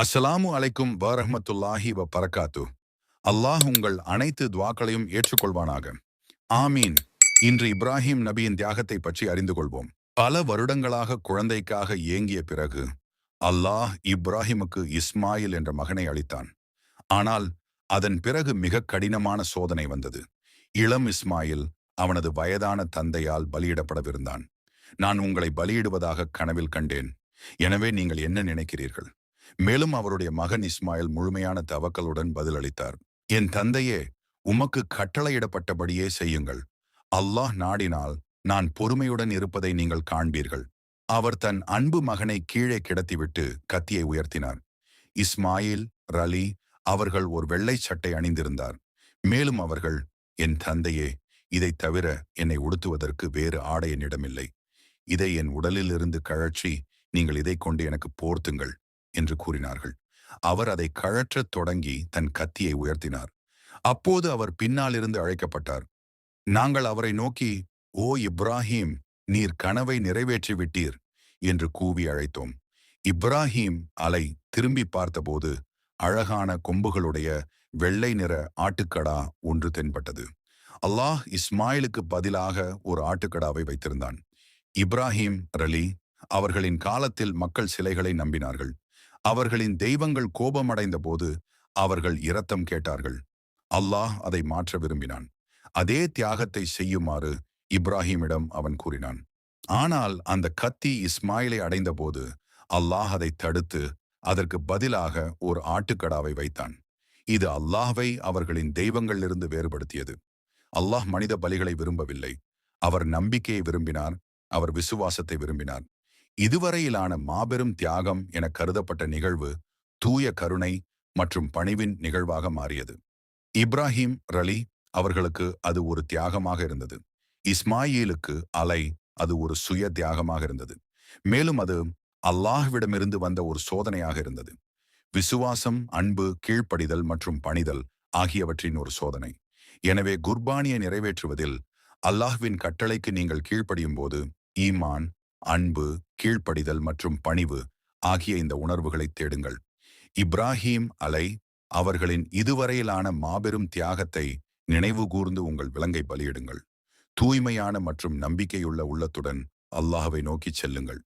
அஸ்ஸலாமு அலைக்கும் வரஹ்மத்துல்லாஹி வ பரக்காத்து. அல்லாஹ் உங்கள் அனைத்து துவாக்களையும் ஏற்றுக்கொள்வானாக. ஆமீன். இன்று இப்ராஹிம் நபியின் தியாகத்தை பற்றி அறிந்து கொள்வோம். பல வருடங்களாக குழந்தைக்காக ஏங்கிய பிறகு அல்லாஹ் இப்ராஹிமுக்கு இஸ்மாயில் என்ற மகனை அளித்தான். ஆனால் அதன் பிறகு மிக கடினமான சோதனை வந்தது. இளம் இஸ்மாயில் அவனது வயதான தந்தையால் பலியிடப்படவிருந்தான். நான் உங்களை பலியிடுவதாக கனவில் கண்டேன். எனவே நீங்கள் என்ன நினைக்கிறீர்கள்? மேலும் அவருடைய மகன் இஸ்மாயில் முழுமையான தவக்கலுடன் பதிலளித்தார். என் தந்தையே, உமக்கு கட்டளையிடப்பட்டபடியே செய்யுங்கள். அல்லாஹ் நாடினால் நான் பொறுமையுடன் இருப்பதை நீங்கள் காண்பீர்கள். அவர் தன் அன்பு மகனை கீழே கிடத்திவிட்டு கத்தியை உயர்த்தினார். இஸ்மாயில் ரலி அவர்கள் ஒரு வெள்ளை சட்டை அணிந்திருந்தார். மேலும் அவர்கள், என் தந்தையே, இதைத் தவிர என்னை உடுத்துவதற்கு வேறு ஆடை என்னிடமில்லை. இதை என் உடலிலிருந்து கழற்றி நீங்கள் இதைக் கொண்டு எனக்கு போர்த்துங்கள் என்று கூறினார்கள். அவர் அதை கழற்றத் தொடங்கி தன் கத்தியை உயர்த்தினார். அப்போது அவர் பின்னாலிருந்து அழைக்கப்பட்டார். நாங்கள் அவரை நோக்கி, ஓ இப்ராஹிம், நீர் கனவை நிறைவேற்றி விட்டீர் என்று கூவி அழைத்தோம். இப்ராஹிம் அலை திரும்பி பார்த்தபோது அழகான கொம்புகளுடைய வெள்ளை நிற ஆட்டுக்கடா ஒன்று தென்பட்டது. அல்லாஹ் இஸ்மாயிலுக்கு பதிலாக ஒரு ஆட்டுக்கடாவை வைத்திருந்தான். இப்ராஹிம் ரலி அவர்களின் காலத்தில் மக்கள் சிலைகளை நம்பினார்கள். அவர்களின் தெய்வங்கள் கோபமடைந்த போது அவர்கள் இரத்தம் கேட்டார்கள். அல்லாஹ் அதை மாற்ற விரும்பினான். அதே தியாகத்தை செய்யுமாறு இப்ராஹிமிடம் அவன் கூறினான். ஆனால் அந்த கத்தி இஸ்மாயிலை அடைந்தபோது அல்லாஹ் அதை தடுத்து அதற்கு பதிலாக ஒரு ஆட்டுக்கடாவை வைத்தான். இது அல்லாஹ்வை அவர்களின் தெய்வங்களிலிருந்து வேறுபடுத்தியது. அல்லாஹ் மனித பலிகளை விரும்பவில்லை. அவர் நம்பிக்கையை விரும்பினார். அவர் விசுவாசத்தை விரும்பினார். இதுவரையிலான மாபெரும் தியாகம் என கருதப்பட்ட நிகழ்வு தூய கருணை மற்றும் பணிவின் நிகழ்வாக மாறியது. இப்ராஹிம் ரலி அவர்களுக்கு அது ஒரு தியாகமாக இருந்தது. இஸ்மாயிலுக்கு அலை அது ஒரு சுய தியாகமாக இருந்தது. மேலும் அது அல்லாஹ்விடமிருந்து வந்த ஒரு சோதனையாக இருந்தது. விசுவாசம், அன்பு, கீழ்ப்படிதல் மற்றும் பணிதல் ஆகியவற்றின் ஒரு சோதனை. எனவே குர்பானியை நிறைவேற்றுவதில் அல்லாஹ்வின் கட்டளைக்கு நீங்கள் கீழ்ப்படியும் போது ஈமான், அன்பு, கீழ்ப்படிதல் மற்றும் பணிவு ஆகிய இந்த உணர்வுகளை தேடுங்கள். இப்ராஹிம் அலை அவர்களின் இதுவரையிலான மாபெரும் தியாகத்தை நினைவு கூர்ந்து உங்கள் விலங்கை பலியிடுங்கள். தூய்மையான மற்றும் நம்பிக்கையுள்ள உள்ளத்துடன் அல்லாஹ்வை நோக்கிச் செல்லுங்கள்.